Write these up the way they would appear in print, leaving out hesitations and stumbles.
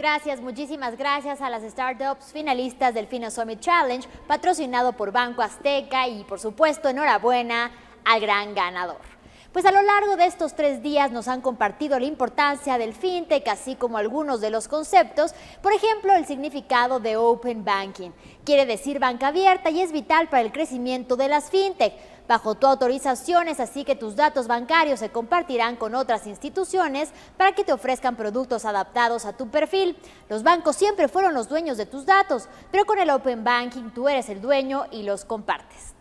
Gracias, muchísimas gracias a las startups finalistas del FinoSummit Challenge, patrocinado por Banco Azteca y, por supuesto, enhorabuena al gran ganador. Pues a lo largo de estos 3 días nos han compartido la importancia del fintech, así como algunos de los conceptos, por ejemplo, el significado de Open Banking. Quiere decir banca abierta y es vital para el crecimiento de las fintech. Bajo tu autorización es así que tus datos bancarios se compartirán con otras instituciones para que te ofrezcan productos adaptados a tu perfil. Los bancos siempre fueron los dueños de tus datos, pero con el Open Banking tú eres el dueño y los compartes.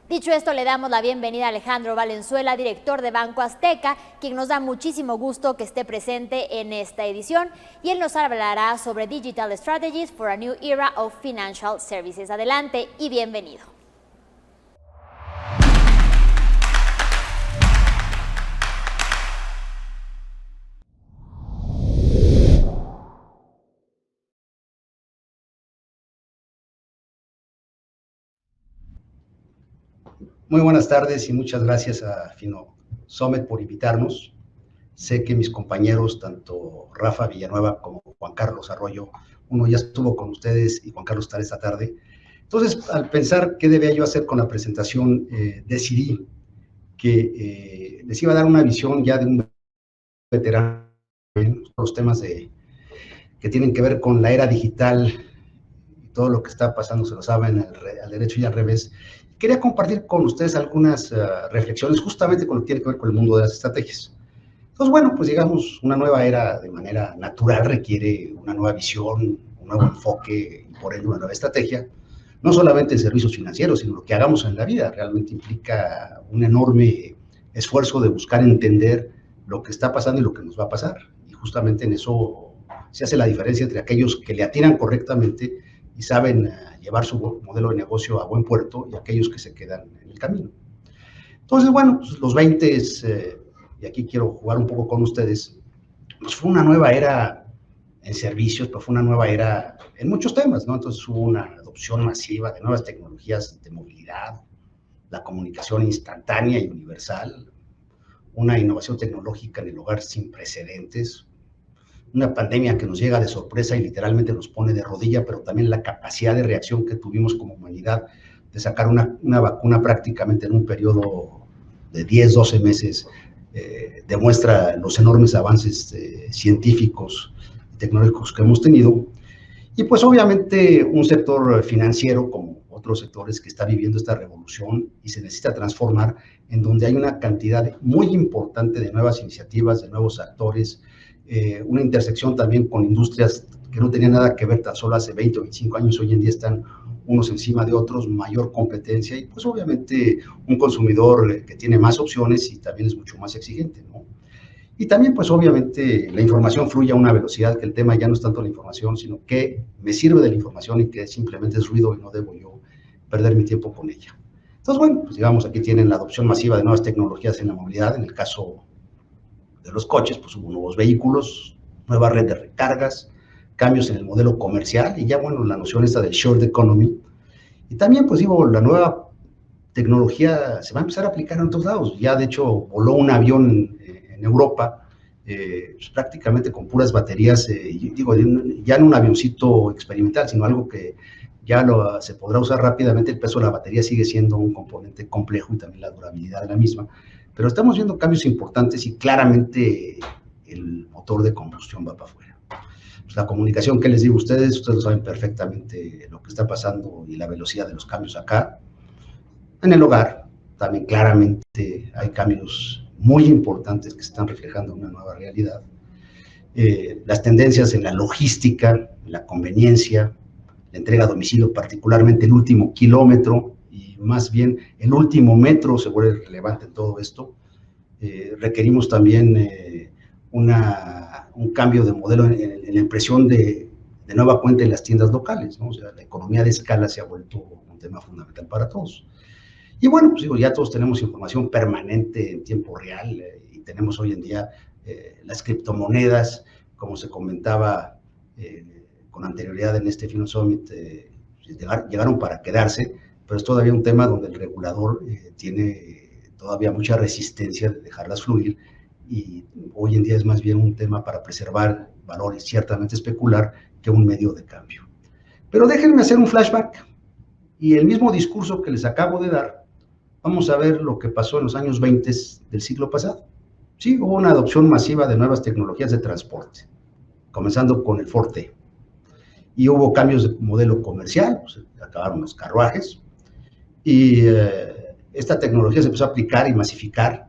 Dicho esto, le damos la bienvenida a Alejandro Valenzuela, director de Banco Azteca, quien nos da muchísimo gusto que esté presente en esta edición, y él nos hablará sobre Digital Strategies for a New Era of Financial Services. Adelante y bienvenido. Muy buenas tardes y muchas gracias a FinoSummit por invitarnos. Sé que mis compañeros, tanto Rafa Villanueva como Juan Carlos Arroyo, uno ya estuvo con ustedes y Juan Carlos estará esta tarde. Entonces, al pensar qué debía yo hacer con la presentación, decidí que les iba a dar una visión ya de un veterano en los temas que tienen que ver con la era digital y todo lo que está pasando, se lo saben, al derecho y al revés. Quería compartir con ustedes algunas reflexiones justamente con lo que tiene que ver con el mundo de las estrategias. Entonces, bueno, pues digamos, una nueva era de manera natural requiere una nueva visión, un nuevo enfoque y por ende una nueva estrategia, no solamente en servicios financieros, sino lo que hagamos en la vida. Realmente implica un enorme esfuerzo de buscar entender lo que está pasando y lo que nos va a pasar. Y justamente en eso se hace la diferencia entre aquellos que le atinan correctamente y saben llevar su modelo de negocio a buen puerto y aquellos que se quedan en el camino. Entonces, bueno, pues los 20, y aquí quiero jugar un poco con ustedes, pues fue una nueva era en servicios, pero fue una nueva era en muchos temas, ¿no? Entonces hubo una adopción masiva de nuevas tecnologías de movilidad, la comunicación instantánea y universal, una innovación tecnológica en el hogar sin precedentes, una pandemia que nos llega de sorpresa y literalmente nos pone de rodilla, pero también la capacidad de reacción que tuvimos como humanidad de sacar una vacuna prácticamente en un periodo de 10, 12 meses, demuestra los enormes avances científicos y tecnológicos que hemos tenido. Y pues obviamente un sector financiero como otros sectores que está viviendo esta revolución y se necesita transformar, en donde hay una cantidad muy importante de nuevas iniciativas, de nuevos actores, una intersección también con industrias que no tenían nada que ver tan solo hace 20 o 25 años, hoy en día están unos encima de otros, mayor competencia y pues obviamente un consumidor que tiene más opciones y también es mucho más exigente, ¿no? Y también pues obviamente la información fluye a una velocidad que el tema ya no es tanto la información, sino que me sirve de la información y que simplemente es ruido y no debo yo perder mi tiempo con ella. Entonces, bueno, pues digamos, aquí tienen la adopción masiva de nuevas tecnologías en la movilidad. En el caso de los coches, pues hubo nuevos vehículos, nueva red de recargas, cambios en el modelo comercial y ya, bueno, la noción esta del shared economy. Y también, pues digo, la nueva tecnología se va a empezar a aplicar en todos lados. Ya, de hecho, voló un avión en Europa, pues, prácticamente con puras baterías, digo, ya no un avioncito experimental, sino algo que ya se podrá usar rápidamente. El peso de la batería sigue siendo un componente complejo y también la durabilidad de la misma. Pero estamos viendo cambios importantes y claramente el motor de combustión va para afuera. Pues la comunicación, ¿qué les digo a ustedes? Ustedes lo saben perfectamente lo que está pasando y la velocidad de los cambios acá. En el hogar también claramente hay cambios muy importantes que se están reflejando en una nueva realidad. Las tendencias en la logística, en la conveniencia, la entrega a domicilio, particularmente el último kilómetro, y más bien el último metro se vuelve relevante en todo esto. Requerimos también un cambio de modelo en la impresión de nueva cuenta en las tiendas locales, ¿no? O sea, la economía de escala se ha vuelto un tema fundamental para todos. Y bueno, pues digo, ya todos tenemos información permanente en tiempo real y tenemos hoy en día las criptomonedas, como se comentaba con anterioridad en este FinoSummit, llegaron para quedarse, pero es todavía un tema donde el regulador tiene todavía mucha resistencia de dejarlas fluir y hoy en día es más bien un tema para preservar valor y ciertamente especular que un medio de cambio. Pero déjenme hacer un flashback y el mismo discurso que les acabo de dar, vamos a ver lo que pasó en los años 20 del siglo pasado. Sí, hubo una adopción masiva de nuevas tecnologías de transporte, comenzando con el Ford T. Y hubo cambios de modelo comercial, pues, acabaron los carruajes, y esta tecnología se empezó a aplicar y masificar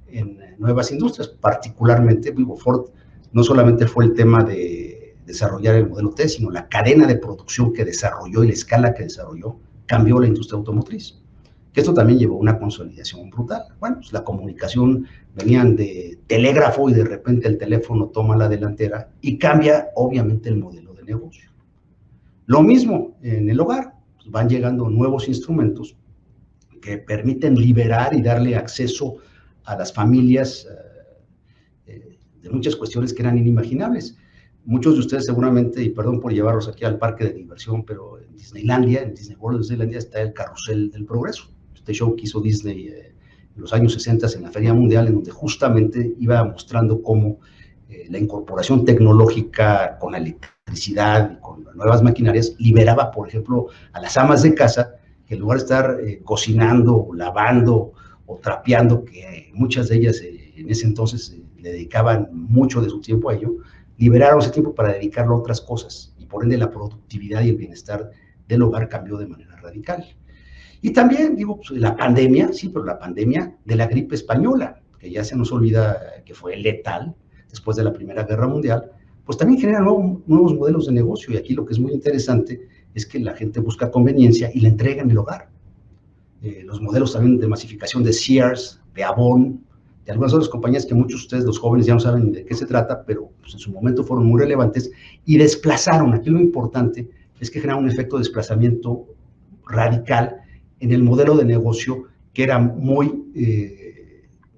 en nuevas industrias, particularmente, digo, Ford no solamente fue el tema de desarrollar el modelo T, sino la cadena de producción que desarrolló y la escala que desarrolló cambió la industria automotriz. Que esto también llevó a una consolidación brutal. Bueno, pues la comunicación venían de telégrafo y de repente el teléfono toma la delantera y cambia obviamente el modelo de negocio. Lo mismo en el hogar, pues van llegando nuevos instrumentos que permiten liberar y darle acceso a las familias de muchas cuestiones que eran inimaginables. Muchos de ustedes seguramente, y perdón por llevarlos aquí al parque de diversión, pero en Disneylandia, en Disney World de Disneylandia está el Carrusel del Progreso. Este show que hizo Disney en los años 60 en la Feria Mundial, en donde justamente iba mostrando cómo la incorporación tecnológica con la electricidad y con las nuevas maquinarias liberaba, por ejemplo, a las amas de casa, que en lugar de estar cocinando, lavando o trapeando, que muchas de ellas en ese entonces le dedicaban mucho de su tiempo a ello, liberaron ese tiempo para dedicarlo a otras cosas, y por ende la productividad y el bienestar del hogar cambió de manera radical. Y también, digo, pues, la pandemia, sí, pero la pandemia de la gripe española, que ya se nos olvida que fue letal después de la Primera Guerra Mundial, pues también genera nuevos modelos de negocio, y aquí lo que es muy interesante es que la gente busca conveniencia y la entrega en el hogar. Los modelos también de masificación de Sears, de Avon, de algunas otras compañías que muchos de ustedes, los jóvenes, ya no saben de qué se trata, pero pues, en su momento fueron muy relevantes y desplazaron. Aquí lo importante es que generaron un efecto de desplazamiento radical en el modelo de negocio, que era muy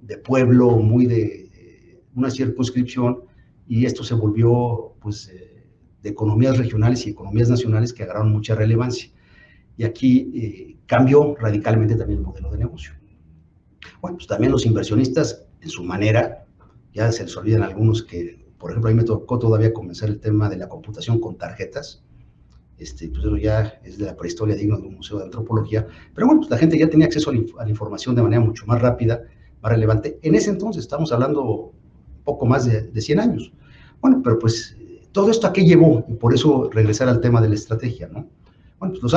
de pueblo, muy de una circunscripción, y esto se volvió pues de economías regionales y economías nacionales que agarraron mucha relevancia. Y aquí cambió radicalmente también el modelo de negocio. Bueno, pues también los inversionistas, en su manera, ya se les olvidan algunos que, por ejemplo, a mí me tocó todavía comenzar el tema de la computación con tarjetas. Pues eso ya es de la prehistoria, digno de un museo de antropología, pero bueno, pues la gente ya tenía acceso a la información de manera mucho más rápida, más relevante. En ese entonces, estamos hablando poco más de 100 años. Bueno, pero pues todo esto a qué llevó, y por eso regresar al tema de la estrategia, ¿no? Bueno, pues los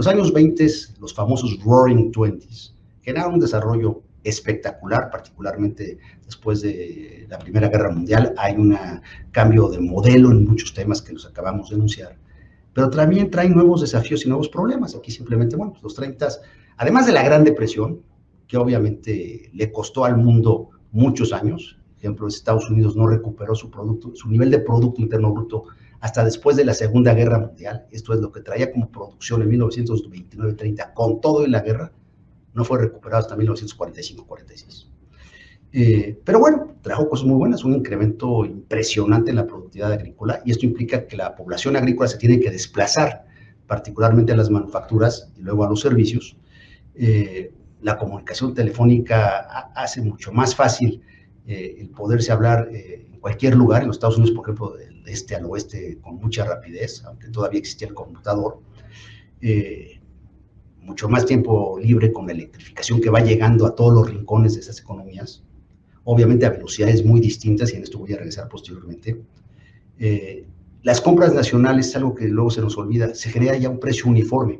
años 20, los famosos Roaring Twenties, generaron un desarrollo espectacular, particularmente después de la Primera Guerra Mundial. Hay un cambio de modelo en muchos temas que los acabamos de enunciar, pero también traen nuevos desafíos y nuevos problemas. Aquí simplemente, bueno, pues los 30, además de la Gran Depresión, que obviamente le costó al mundo muchos años. Por ejemplo, Estados Unidos no recuperó su nivel de Producto Interno Bruto hasta después de la Segunda Guerra Mundial. Esto es lo que traía como producción en 1929-30, con todo y la guerra, no fue recuperado hasta 1945-46. Pero bueno, trajo cosas muy buenas, un incremento impresionante en la productividad agrícola, y esto implica que la población agrícola se tiene que desplazar, particularmente a las manufacturas y luego a los servicios. La comunicación telefónica hace mucho más fácil el poderse hablar en cualquier lugar, en los Estados Unidos, por ejemplo, del este al oeste, con mucha rapidez, aunque todavía existía el computador. Mucho más tiempo libre con la electrificación que va llegando a todos los rincones de esas economías, obviamente a velocidades muy distintas, y en esto voy a regresar posteriormente. Las compras nacionales es algo que luego se nos olvida, se genera ya un precio uniforme.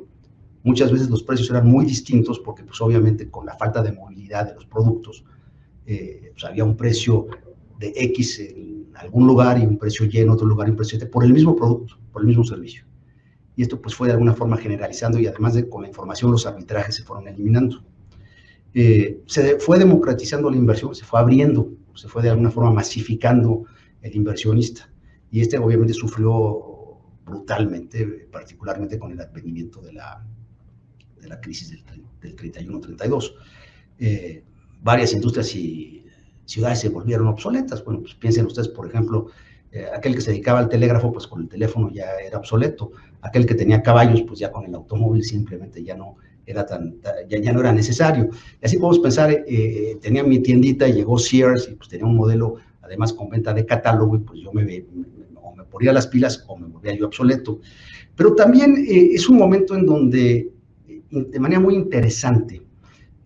Muchas veces los precios eran muy distintos porque pues obviamente con la falta de movilidad de los productos, pues había un precio de X en algún lugar y un precio Y en otro lugar y un precio Y por el mismo producto, por el mismo servicio. Y esto pues fue de alguna forma generalizando, y además de con la información los arbitrajes se fueron eliminando. Se fue democratizando la inversión, se fue abriendo, se fue de alguna forma masificando el inversionista, y obviamente sufrió brutalmente, particularmente con el advenimiento de la crisis del 31-32. Varias industrias y ciudades se volvieron obsoletas. Bueno, pues piensen ustedes, por ejemplo, aquel que se dedicaba al telégrafo, pues con el teléfono ya era obsoleto. Aquel que tenía caballos, pues ya con el automóvil simplemente ya no ya no era necesario. Y así podemos pensar, tenía mi tiendita y llegó Sears y pues tenía un modelo además con venta de catálogo y pues yo o me ponía las pilas o me volvía yo obsoleto. Pero también es un momento en donde, de manera muy interesante,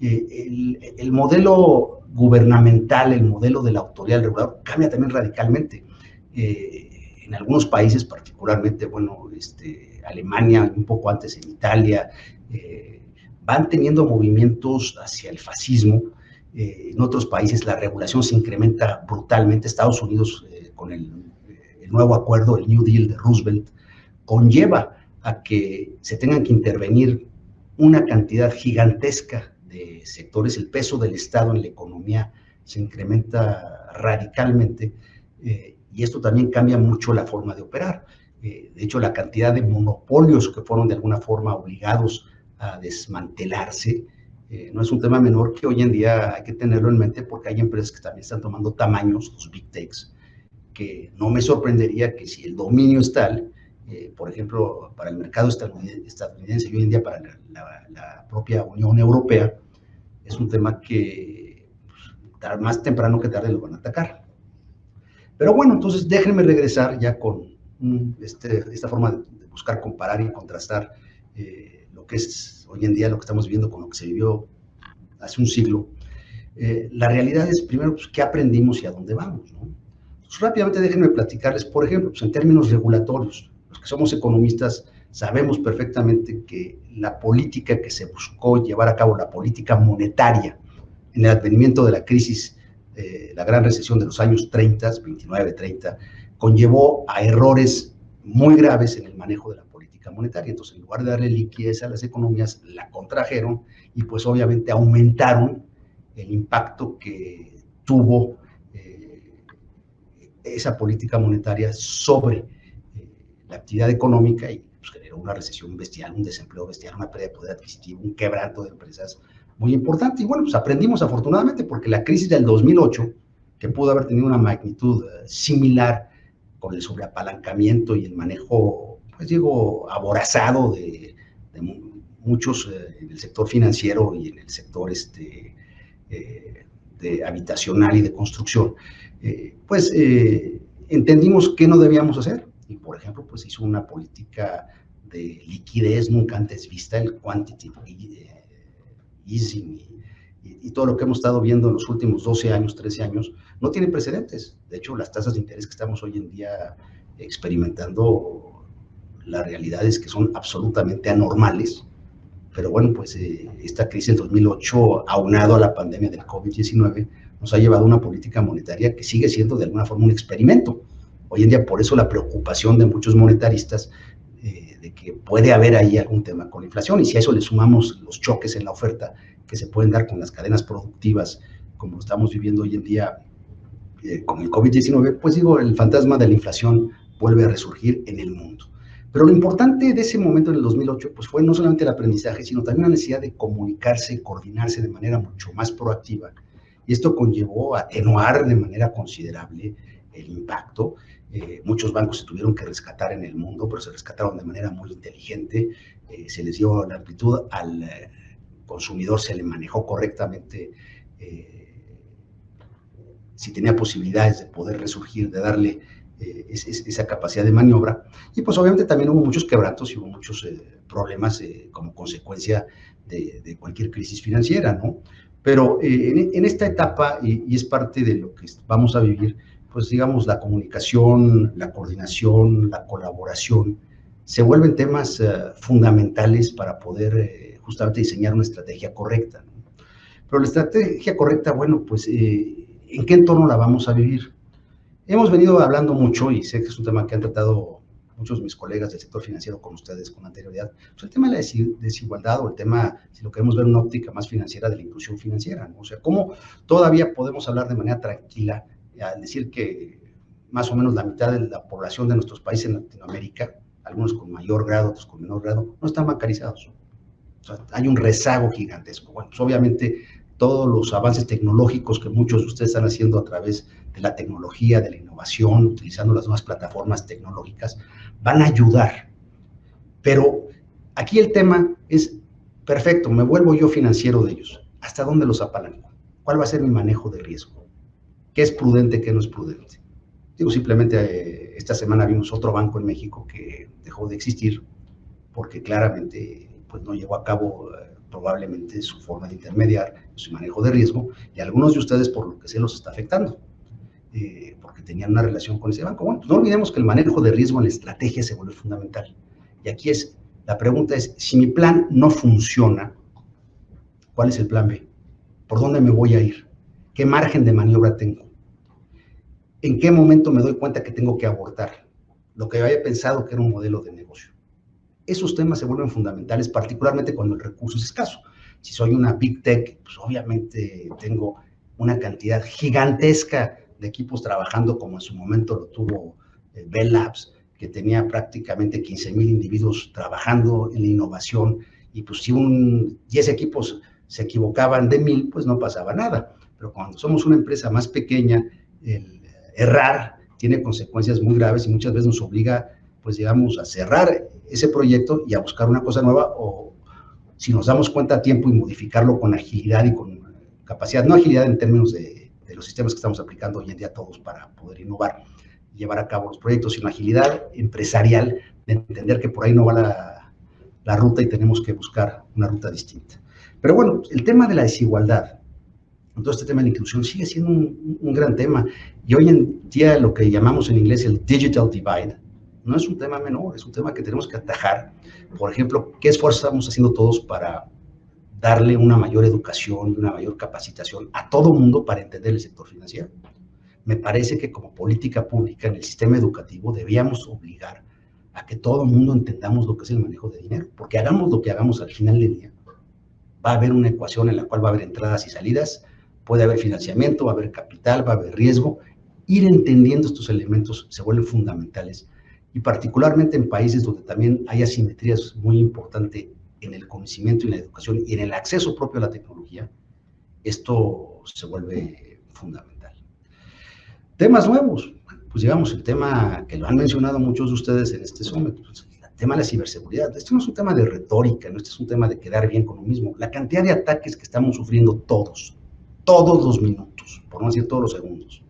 el modelo gubernamental, el modelo de la autoridad del regulador cambia también radicalmente. En algunos países, particularmente, bueno, Alemania, un poco antes en Italia, van teniendo movimientos hacia el fascismo. En otros países la regulación se incrementa brutalmente. Estados Unidos, con el nuevo acuerdo, el New Deal de Roosevelt, conlleva a que se tengan que intervenir una cantidad gigantesca de sectores. El peso del Estado en la economía se incrementa radicalmente, y esto también cambia mucho la forma de operar. De hecho, la cantidad de monopolios que fueron de alguna forma obligados a desmantelarse no es un tema menor, que hoy en día hay que tenerlo en mente, porque hay empresas que también están tomando tamaños, los big techs, que no me sorprendería que si el dominio es tal, por ejemplo, para el mercado estadounidense y hoy en día para la propia Unión Europea, es un tema que pues, más temprano que tarde lo van a atacar. Pero bueno, entonces déjenme regresar ya con esta forma de buscar comparar y contrastar lo que es hoy en día, lo que estamos viviendo con lo que se vivió hace un siglo. La realidad es, primero, pues, qué aprendimos y a dónde vamos, ¿no? Pues, rápidamente déjenme platicarles, por ejemplo, pues, en términos regulatorios, los que somos economistas sabemos perfectamente que la política que se buscó llevar a cabo, la política monetaria, en el advenimiento de la crisis, la gran recesión de los años 30, 29, 30, conllevó a errores muy graves en el manejo de la política monetaria. Entonces, en lugar de darle liquidez a las economías, la contrajeron y pues obviamente aumentaron el impacto que tuvo esa política monetaria sobre la actividad económica, y pues, generó una recesión bestial, un desempleo bestial, una pérdida de poder adquisitivo, un quebranto de empresas muy importante. Y bueno, pues aprendimos afortunadamente, porque la crisis del 2008, que pudo haber tenido una magnitud similar con el sobreapalancamiento y el manejo, pues digo, aborazado de muchos en el sector financiero y en el sector de habitacional y de construcción, pues entendimos qué no debíamos hacer. Y, por ejemplo, pues hizo una política de liquidez nunca antes vista, el quantitative easing y todo lo que hemos estado viendo en los últimos 12 años, 13 años, no tiene precedentes. De hecho, las tasas de interés que estamos hoy en día experimentando, la realidad es que son absolutamente anormales. Pero bueno, pues esta crisis del 2008, aunado a la pandemia del COVID-19, nos ha llevado a una política monetaria que sigue siendo de alguna forma un experimento. Hoy en día, por eso la preocupación de muchos monetaristas de que puede haber ahí algún tema con la inflación, y si a eso le sumamos los choques en la oferta que se pueden dar con las cadenas productivas, como estamos viviendo hoy en día con el COVID-19, pues digo, el fantasma de la inflación vuelve a resurgir en el mundo. Pero lo importante de ese momento en el 2008, pues fue no solamente el aprendizaje, sino también la necesidad de comunicarse y coordinarse de manera mucho más proactiva. Y esto conllevó a atenuar de manera considerable el impacto. Muchos bancos se tuvieron que rescatar en el mundo, pero se rescataron de manera muy inteligente. Se les dio la amplitud al consumidor, se le manejó correctamente. Si tenía posibilidades de poder resurgir, de darle esa capacidad de maniobra. Y pues obviamente también hubo muchos quebrantos y hubo muchos problemas como consecuencia de cualquier crisis financiera, ¿no? Pero en esta etapa, y es parte de lo que vamos a vivir, pues digamos, la comunicación, la coordinación, la colaboración, se vuelven temas fundamentales para poder justamente diseñar una estrategia correcta, ¿no? Pero la estrategia correcta, bueno, pues, ¿en qué entorno la vamos a vivir? Hemos venido hablando mucho, y sé que es un tema que han tratado muchos de mis colegas del sector financiero con ustedes con anterioridad, pues el tema de la desigualdad, o el tema, si lo queremos ver en una óptica más financiera, de la inclusión financiera, ¿no? O sea, cómo todavía podemos hablar de manera tranquila al decir que más o menos la mitad de la población de nuestros países en Latinoamérica, algunos con mayor grado, otros con menor grado, no están bancarizados. O sea, hay un rezago gigantesco. Bueno, pues obviamente todos los avances tecnológicos que muchos de ustedes están haciendo a través de la tecnología, de la innovación, utilizando las nuevas plataformas tecnológicas, van a ayudar. Pero aquí el tema es Perfecto, me vuelvo yo financiero de ellos. ¿Hasta dónde los apalanco? ¿Cuál va a ser mi manejo de riesgo? ¿Qué es prudente, qué no es prudente? Digo, simplemente esta semana vimos otro banco en México que dejó de existir porque claramente pues, no llevó a cabo probablemente su forma de intermediar, su manejo de riesgo, y a algunos de ustedes por lo que sé los está afectando, porque tenían una relación con ese banco. Bueno, pues no olvidemos que el manejo de riesgo en la estrategia se vuelve fundamental. Y aquí la pregunta es, si mi plan no funciona, ¿cuál es el plan B? ¿Por dónde me voy a ir? ¿Qué margen de maniobra tengo? ¿En qué momento me doy cuenta que tengo que abortar lo que había pensado que era un modelo de negocio? Esos temas se vuelven fundamentales, particularmente cuando el recurso es escaso. Si soy una Big Tech, pues obviamente tengo una cantidad gigantesca de equipos trabajando, como en su momento lo tuvo Bell Labs, que tenía prácticamente 15,000 individuos trabajando en la innovación, y pues si 10 equipos se equivocaban de 1,000, pues no pasaba nada. Pero cuando somos una empresa más pequeña, el errar tiene consecuencias muy graves y muchas veces nos obliga, pues digamos, a cerrar ese proyecto y a buscar una cosa nueva, o si nos damos cuenta a tiempo y modificarlo con agilidad y con capacidad, no agilidad en términos de los sistemas que estamos aplicando hoy en día todos para poder innovar y llevar a cabo los proyectos, sino agilidad empresarial de entender que por ahí no va la ruta y tenemos que buscar una ruta distinta. Pero bueno, el tema de la desigualdad, todo este tema de la inclusión sigue siendo un gran tema, y hoy en día lo que llamamos en inglés el digital divide no es un tema menor, es un tema que tenemos que atajar. Por ejemplo, ¿qué esfuerzos estamos haciendo todos para darle una mayor educación y una mayor capacitación a todo mundo para entender el sector financiero? Me parece que como política pública en el sistema educativo debíamos obligar a que todo el mundo entendamos lo que es el manejo de dinero, porque hagamos lo que hagamos al final del día, va a haber una ecuación en la cual va a haber entradas y salidas, puede haber financiamiento, va a haber capital, va a haber riesgo. Ir entendiendo estos elementos se vuelven fundamentales, y particularmente en países donde también hay asimetrías muy importantes en el conocimiento y la educación y en el acceso propio a la tecnología, esto se vuelve fundamental. Temas nuevos, pues digamos el tema que lo han mencionado muchos de ustedes en este summit, pues, el tema de la ciberseguridad. Esto no es un tema de retórica, no, este es un tema de quedar bien con uno mismo. La cantidad de ataques que estamos sufriendo todos los minutos, por no decir todos los segundos,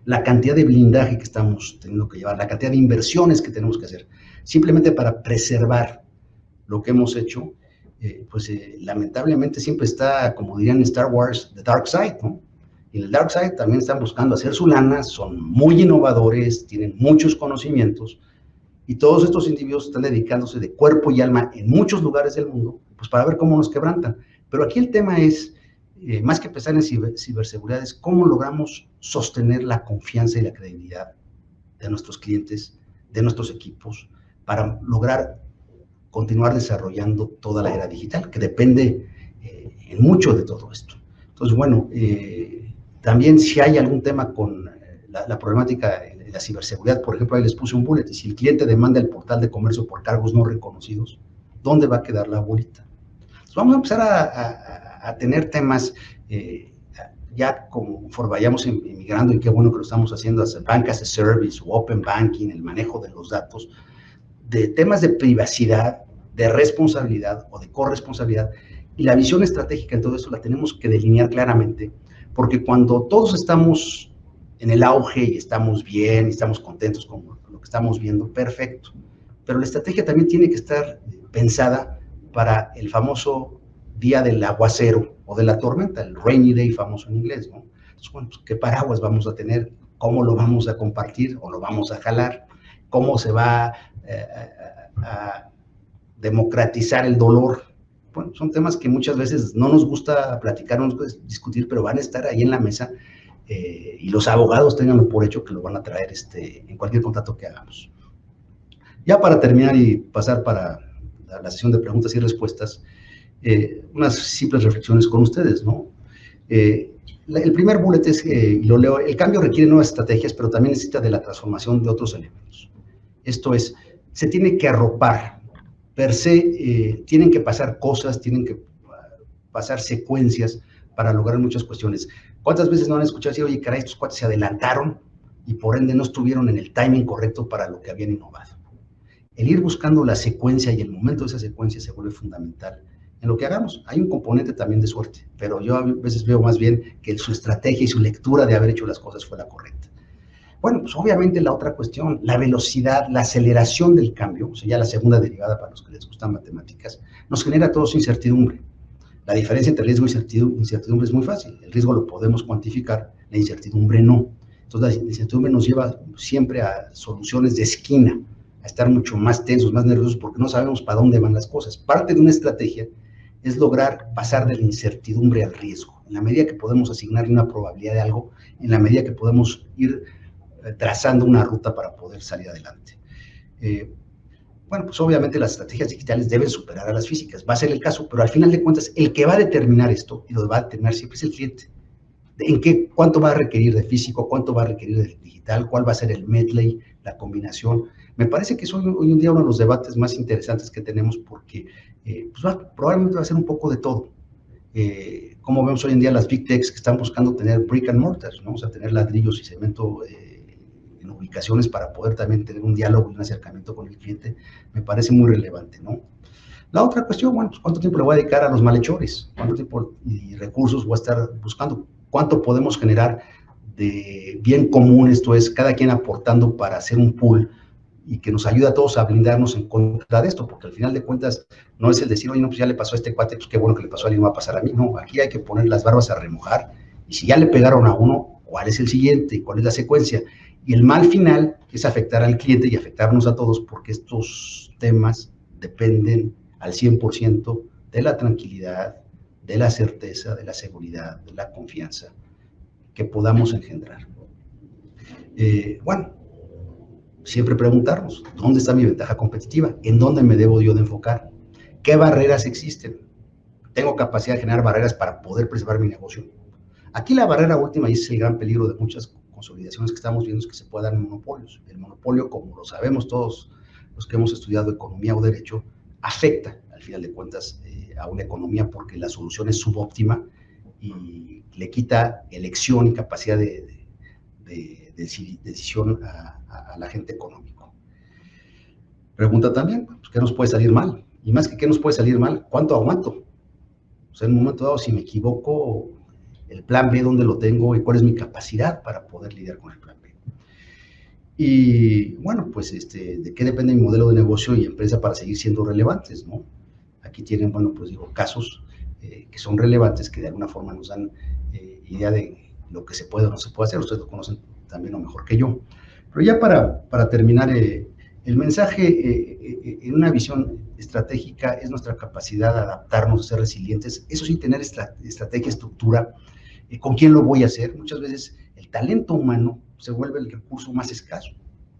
la cantidad de blindaje que estamos teniendo que llevar, la cantidad de inversiones que tenemos que hacer, simplemente para preservar lo que hemos hecho, lamentablemente siempre está, como dirían en Star Wars, the dark side, ¿no? Y en el dark side también están buscando hacer su lana, son muy innovadores, tienen muchos conocimientos, y todos estos individuos están dedicándose de cuerpo y alma en muchos lugares del mundo, pues para ver cómo nos quebrantan. Pero aquí el tema es, más que pensar en ciberseguridad, es cómo logramos sostener la confianza y la credibilidad de nuestros clientes, de nuestros equipos, para lograr continuar desarrollando toda la era digital, que depende en mucho de todo esto. Entonces, bueno, también si hay algún tema con la problemática de la ciberseguridad, por ejemplo, ahí les puse un bullet, y si el cliente demanda el portal de comercio por cargos no reconocidos, ¿dónde va a quedar la bolita? Entonces, vamos a empezar a tener temas, ya conforme vayamos emigrando, y qué bueno que lo estamos haciendo, Bank as a Service o Open Banking, el manejo de los datos, de temas de privacidad, de responsabilidad o de corresponsabilidad, y la visión estratégica en todo esto la tenemos que delinear claramente, porque cuando todos estamos en el auge y estamos bien y estamos contentos con lo que estamos viendo, perfecto, pero la estrategia también tiene que estar pensada para el famoso día del aguacero o de la tormenta, el rainy day famoso en inglés, ¿no? Entonces, bueno, pues, ¿qué paraguas vamos a tener? ¿Cómo lo vamos a compartir o lo vamos a jalar? ¿Cómo se va a democratizar el dolor? Bueno, son temas que muchas veces no nos gusta platicar, no nos gusta discutir, pero van a estar ahí en la mesa, y los abogados tenganlo por hecho que lo van a traer en cualquier contacto que hagamos. Ya para terminar y pasar para la sesión de preguntas y respuestas, unas simples reflexiones con ustedes, ¿no? El primer bullet es, y lo leo, el cambio requiere nuevas estrategias, pero también necesita de la transformación de otros elementos. Esto es, se tiene que arropar, per se, tienen que pasar cosas, tienen que pasar secuencias para lograr muchas cuestiones. ¿Cuántas veces no han escuchado decir, oye, caray, estos cuates se adelantaron y por ende no estuvieron en el timing correcto para lo que habían innovado? El ir buscando la secuencia y el momento de esa secuencia se vuelve fundamental, en lo que hagamos. Hay un componente también de suerte, pero yo a veces veo más bien que su estrategia y su lectura de haber hecho las cosas fue la correcta. Bueno, pues obviamente la otra cuestión, la velocidad, la aceleración del cambio, o sea, ya la segunda derivada para los que les gustan matemáticas, nos genera a todos incertidumbre. La diferencia entre riesgo y incertidumbre es muy fácil. El riesgo lo podemos cuantificar, la incertidumbre no. Entonces la incertidumbre nos lleva siempre a soluciones de esquina, a estar mucho más tensos, más nerviosos, porque no sabemos para dónde van las cosas. Parte de una estrategia es lograr pasar de la incertidumbre al riesgo. En la medida que podemos asignarle una probabilidad de algo, en la medida que podemos ir trazando una ruta para poder salir adelante. Bueno, pues obviamente las estrategias digitales deben superar a las físicas, va a ser el caso, pero al final de cuentas, el que va a determinar esto, y lo va a determinar siempre, es el cliente. ¿Cuánto va a requerir de físico, cuánto va a requerir de digital, cuál va a ser el medley, la combinación? Me parece que es hoy en día uno de los debates más interesantes que tenemos, porque pues probablemente va a ser un poco de todo. Como vemos hoy en día las big techs que están buscando tener brick and mortar, ¿no? O sea, tener ladrillos y cemento en ubicaciones para poder también tener un diálogo y un acercamiento con el cliente, me parece muy relevante, ¿no? La otra cuestión, bueno, pues ¿cuánto tiempo le voy a dedicar a los malhechores? ¿Cuánto tiempo y recursos voy a estar buscando? ¿Cuánto podemos generar de bien común? Esto es, cada quien aportando para hacer un pool y que nos ayude a todos a blindarnos en contra de esto, porque al final de cuentas no es el decir, oye, no, pues ya le pasó a este cuate, pues qué bueno que le pasó a alguien, no va a pasar a mí. No, aquí hay que poner las barbas a remojar, y si ya le pegaron a uno, ¿cuál es el siguiente? ¿Cuál es la secuencia? Y el mal final es afectar al cliente y afectarnos a todos, porque estos temas dependen al 100% de la tranquilidad, de la certeza, de la seguridad, de la confianza que podamos engendrar. Bueno, siempre preguntarnos, ¿dónde está mi ventaja competitiva? ¿En dónde me debo yo de enfocar? ¿Qué barreras existen? ¿Tengo capacidad de generar barreras para poder preservar mi negocio? Aquí la barrera última, y es el gran peligro de muchas consolidaciones que estamos viendo, es que se puedan monopolios. El monopolio, como lo sabemos todos los que hemos estudiado economía o derecho, afecta, al final de cuentas, a una economía, porque la solución es subóptima y le quita elección y capacidad de decisión al agente económico. Pregunta también, pues, ¿qué nos puede salir mal? Y más que qué nos puede salir mal, ¿cuánto aguanto? O sea, en un momento dado, si me equivoco, el plan B, ¿dónde lo tengo? ¿Y cuál es mi capacidad para poder lidiar con el plan B? Y bueno, pues de qué depende mi modelo de negocio y empresa para seguir siendo relevantes, ¿no? Aquí tienen, bueno, pues digo, casos que son relevantes, que de alguna forma nos dan idea de lo que se puede o no se puede hacer. Ustedes lo conocen también o mejor que yo. Pero ya para terminar, el mensaje en una visión estratégica es nuestra capacidad de adaptarnos, de ser resilientes. Eso sí, tener estrategia, estructura. ¿Con quién lo voy a hacer? Muchas veces el talento humano se vuelve el recurso más escaso.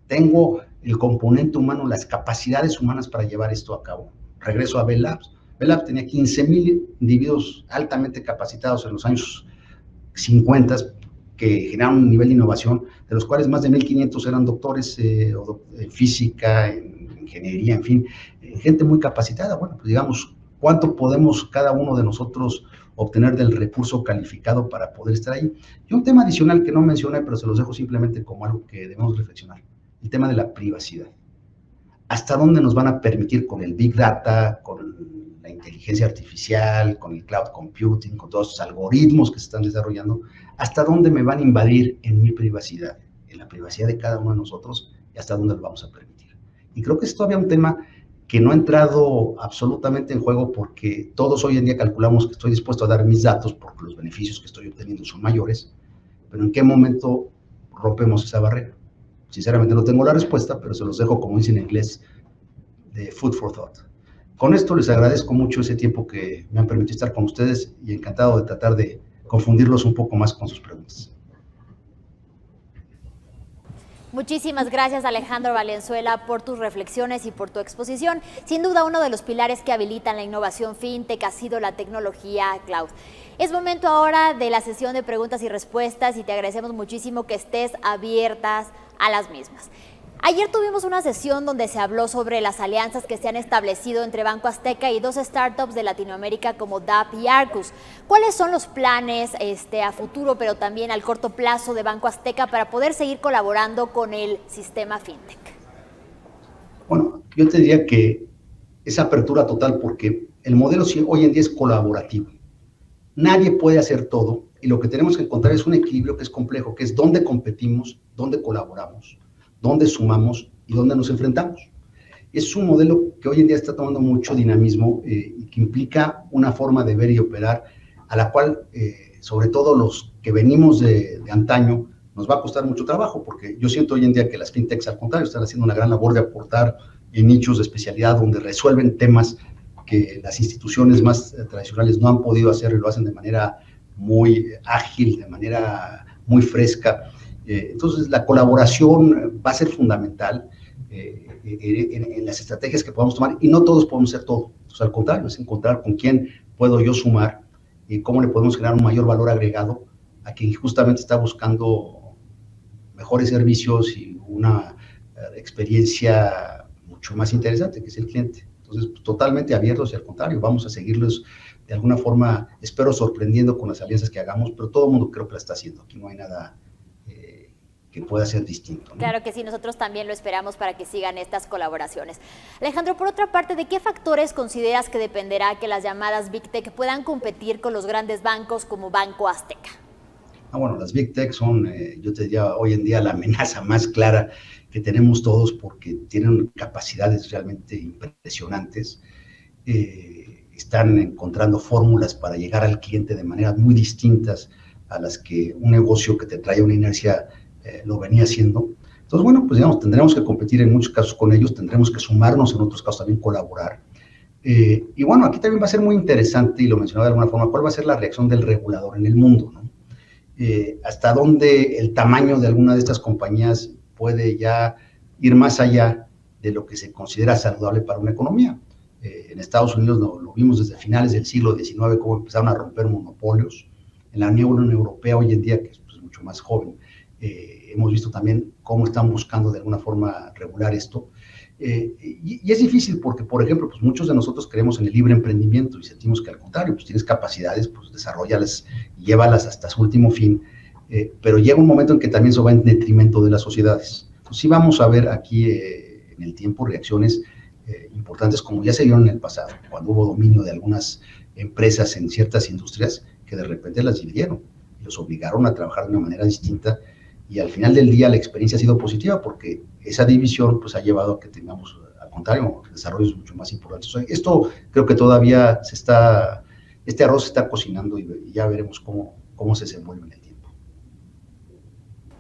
Tengo el componente humano, las capacidades humanas para llevar esto a cabo. Regreso a Bell Labs. Bell Labs tenía 15,000 individuos altamente capacitados en los años 50 que generaron un nivel de innovación, de los cuales más de 1,500 eran doctores en física, en ingeniería, en fin, gente muy capacitada. Bueno, pues digamos, ¿cuánto podemos cada uno de nosotros obtener del recurso calificado para poder estar ahí? Y un tema adicional que no mencioné, pero se los dejo simplemente como algo que debemos reflexionar, el tema de la privacidad. ¿Hasta dónde nos van a permitir con el Big Data, con la inteligencia artificial, con el cloud computing, con todos los algoritmos que se están desarrollando, hasta dónde me van a invadir en mi privacidad, en la privacidad de cada uno de nosotros, y hasta dónde lo vamos a permitir? Y creo que es todavía un tema que no ha entrado absolutamente en juego, porque todos hoy en día calculamos que estoy dispuesto a dar mis datos porque los beneficios que estoy obteniendo son mayores, pero ¿en qué momento rompemos esa barrera? Sinceramente no tengo la respuesta, pero se los dejo, como dicen en inglés, de food for thought. Con esto les agradezco mucho ese tiempo que me han permitido estar con ustedes y encantado de tratar de confundirlos un poco más con sus preguntas. Muchísimas gracias, Alejandro Valenzuela, por tus reflexiones y por tu exposición. Sin duda, uno de los pilares que habilitan la innovación fintech ha sido la tecnología cloud. Es momento ahora de la sesión de preguntas y respuestas y te agradecemos muchísimo que estés abiertas a las mismas. Ayer tuvimos una sesión donde se habló sobre las alianzas que se han establecido entre Banco Azteca y dos startups de Latinoamérica como DAP y Arcus. ¿Cuáles son los planes a futuro, pero también al corto plazo de Banco Azteca para poder seguir colaborando con el sistema fintech? Bueno, yo te diría que esa apertura total, porque el modelo hoy en día es colaborativo. Nadie puede hacer todo y lo que tenemos que encontrar es un equilibrio que es complejo, que es dónde competimos, dónde colaboramos, dónde sumamos y dónde nos enfrentamos. Es un modelo que hoy en día está tomando mucho dinamismo y que implica una forma de ver y operar a la cual, sobre todo los que venimos de antaño, nos va a costar mucho trabajo, porque yo siento hoy en día que las fintechs, al contrario, están haciendo una gran labor de aportar en nichos de especialidad donde resuelven temas que las instituciones más tradicionales no han podido hacer y lo hacen de manera muy ágil, de manera muy fresca. Entonces, la colaboración va a ser fundamental en las estrategias que podamos tomar y no todos podemos hacer todo. Entonces, al contrario, es encontrar con quién puedo yo sumar y cómo le podemos generar un mayor valor agregado a quien justamente está buscando mejores servicios y una experiencia mucho más interesante, que es el cliente. Entonces, pues, totalmente abiertos y al contrario, vamos a seguirlos de alguna forma, espero sorprendiendo con las alianzas que hagamos, pero todo el mundo creo que la está haciendo. Aquí no hay nada que pueda ser distinto, ¿no? Claro que sí, nosotros también lo esperamos para que sigan estas colaboraciones. Alejandro, por otra parte, ¿de qué factores consideras que dependerá que las llamadas Big Tech puedan competir con los grandes bancos como Banco Azteca? Bueno, las Big Tech son, yo te diría, hoy en día la amenaza más clara que tenemos todos porque tienen capacidades realmente impresionantes. Están encontrando fórmulas para llegar al cliente de maneras muy distintas a las que un negocio que te trae una inercia lo venía haciendo. Entonces, bueno, pues digamos, tendremos que competir en muchos casos con ellos, tendremos que sumarnos, en otros casos también colaborar. Y bueno, aquí también va a ser muy interesante, y lo mencionaba de alguna forma, cuál va a ser la reacción del regulador en el mundo, ¿no? Hasta dónde el tamaño de alguna de estas compañías puede ya ir más allá de lo que se considera saludable para una economía. En Estados Unidos lo vimos desde finales del siglo XIX, cómo empezaron a romper monopolios. En la Unión Europea hoy en día, que es pues, mucho más joven, hemos visto también cómo están buscando de alguna forma regular esto. Y es difícil porque, por ejemplo, pues muchos de nosotros creemos en el libre emprendimiento y sentimos que al contrario, pues tienes capacidades, pues desarrollalas y llévalas hasta su último fin, pero llega un momento en que también eso va en detrimento de las sociedades. Entonces sí vamos a ver aquí en el tiempo reacciones importantes como ya se vieron en el pasado, cuando hubo dominio de algunas empresas en ciertas industrias que de repente las dividieron y los obligaron a trabajar de una manera distinta. Y al final del día la experiencia ha sido positiva porque esa división pues, ha llevado a que tengamos, al contrario, desarrollos mucho más importantes. O sea, esto creo que todavía este arroz se está cocinando y ya veremos cómo se desenvuelve en el tiempo.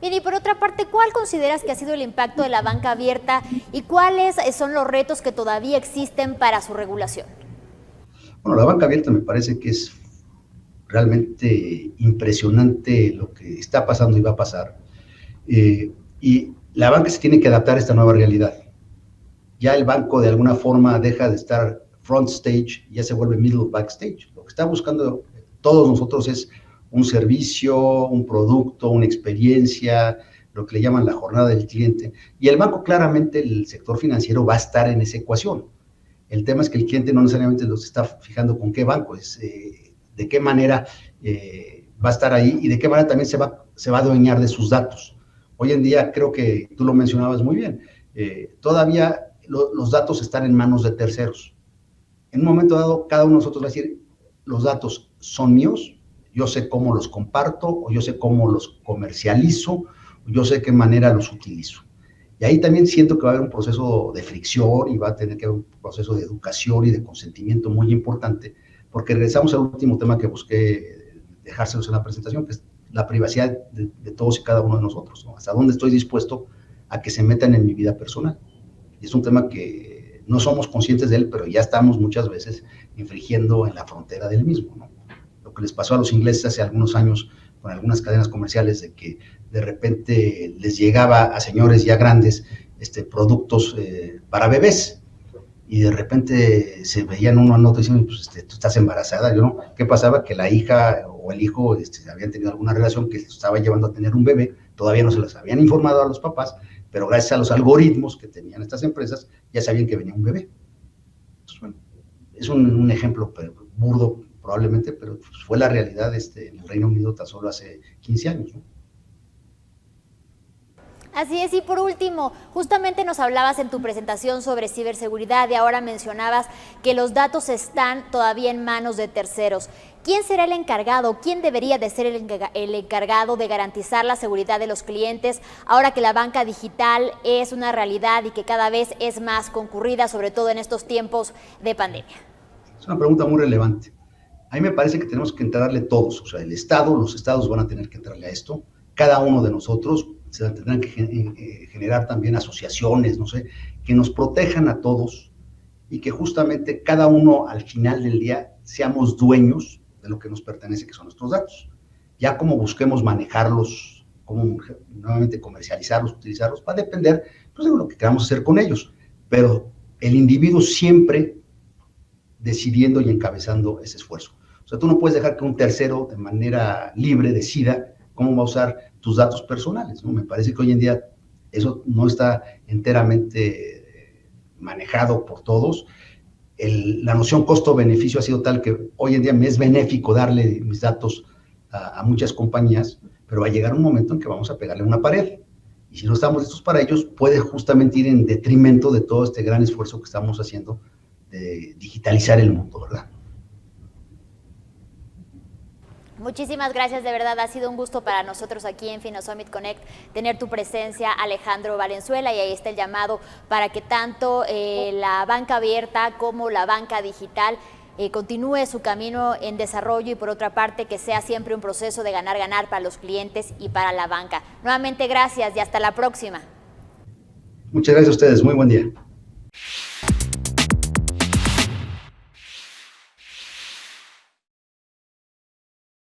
Bien, y por otra parte, ¿cuál consideras que ha sido el impacto de la banca abierta y cuáles son los retos que todavía existen para su regulación? Bueno, la banca abierta me parece que es realmente impresionante lo que está pasando y va a pasar. Y la banca se tiene que adaptar a esta nueva realidad. Ya el banco de alguna forma deja de estar front stage, ya se vuelve middle backstage. Lo que está buscando todos nosotros es un servicio, un producto, una experiencia, lo que le llaman la jornada del cliente. Y el banco, claramente, el sector financiero va a estar en esa ecuación. El tema es que el cliente no necesariamente los está fijando con qué banco es, de qué manera va a estar ahí y de qué manera también se va a adueñar de sus datos. Hoy en día, creo que tú lo mencionabas muy bien, todavía los datos están en manos de terceros. En un momento dado, cada uno de nosotros va a decir, los datos son míos, yo sé cómo los comparto, o yo sé cómo los comercializo, o yo sé qué manera los utilizo. Y ahí también siento que va a haber un proceso de fricción y va a tener que haber un proceso de educación y de consentimiento muy importante, porque regresamos al último tema que busqué dejárselos en la presentación, que es la privacidad de todos y cada uno de nosotros, ¿no? Hasta dónde estoy dispuesto a que se metan en mi vida personal. Y es un tema que no somos conscientes de él, pero ya estamos muchas veces infringiendo en la frontera del mismo, ¿no? Lo que les pasó a los ingleses hace algunos años con algunas cadenas comerciales de que de repente les llegaba a señores ya grandes productos para bebés y de repente se veían una nota diciendo, pues tú estás embarazada, ¿no? ¿Qué pasaba? Que la hija o el hijo habían tenido alguna relación que estaba llevando a tener un bebé, todavía no se les habían informado a los papás, pero gracias a los algoritmos que tenían estas empresas, ya sabían que venía un bebé. Entonces, bueno, es un ejemplo burdo probablemente, pero pues, fue la realidad en el Reino Unido tan solo hace 15 años, ¿no? Así es, y por último, justamente nos hablabas en tu presentación sobre ciberseguridad y ahora mencionabas que los datos están todavía en manos de terceros. ¿Quién será el encargado? ¿Quién debería de ser el encargado de garantizar la seguridad de los clientes ahora que la banca digital es una realidad y que cada vez es más concurrida, sobre todo en estos tiempos de pandemia? Es una pregunta muy relevante. A mí me parece que tenemos que entrarle todos, o sea, el Estado, los estados van a tener que entrarle a esto, cada uno de nosotros se tendrán que generar también asociaciones, no sé, que nos protejan a todos y que justamente cada uno al final del día seamos dueños de lo que nos pertenece, que son nuestros datos. Ya como busquemos manejarlos, cómo nuevamente comercializarlos, utilizarlos, va a depender pues, de lo que queramos hacer con ellos, pero el individuo siempre decidiendo y encabezando ese esfuerzo. O sea, tú no puedes dejar que un tercero de manera libre decida cómo va a usar tus datos personales, ¿no? Me parece que hoy en día eso no está enteramente manejado por todos. La noción costo-beneficio ha sido tal que hoy en día me es benéfico darle mis datos a muchas compañías, pero va a llegar un momento en que vamos a pegarle una pared. Y si no estamos listos para ellos, puede justamente ir en detrimento de todo este gran esfuerzo que estamos haciendo de digitalizar el mundo, ¿verdad? Muchísimas gracias, de verdad ha sido un gusto para nosotros aquí en FinoSummit Connect tener tu presencia, Alejandro Valenzuela, y ahí está el llamado para que tanto la banca abierta como la banca digital continúe su camino en desarrollo y por otra parte que sea siempre un proceso de ganar-ganar para los clientes y para la banca. Nuevamente gracias y hasta la próxima. Muchas gracias a ustedes, muy buen día.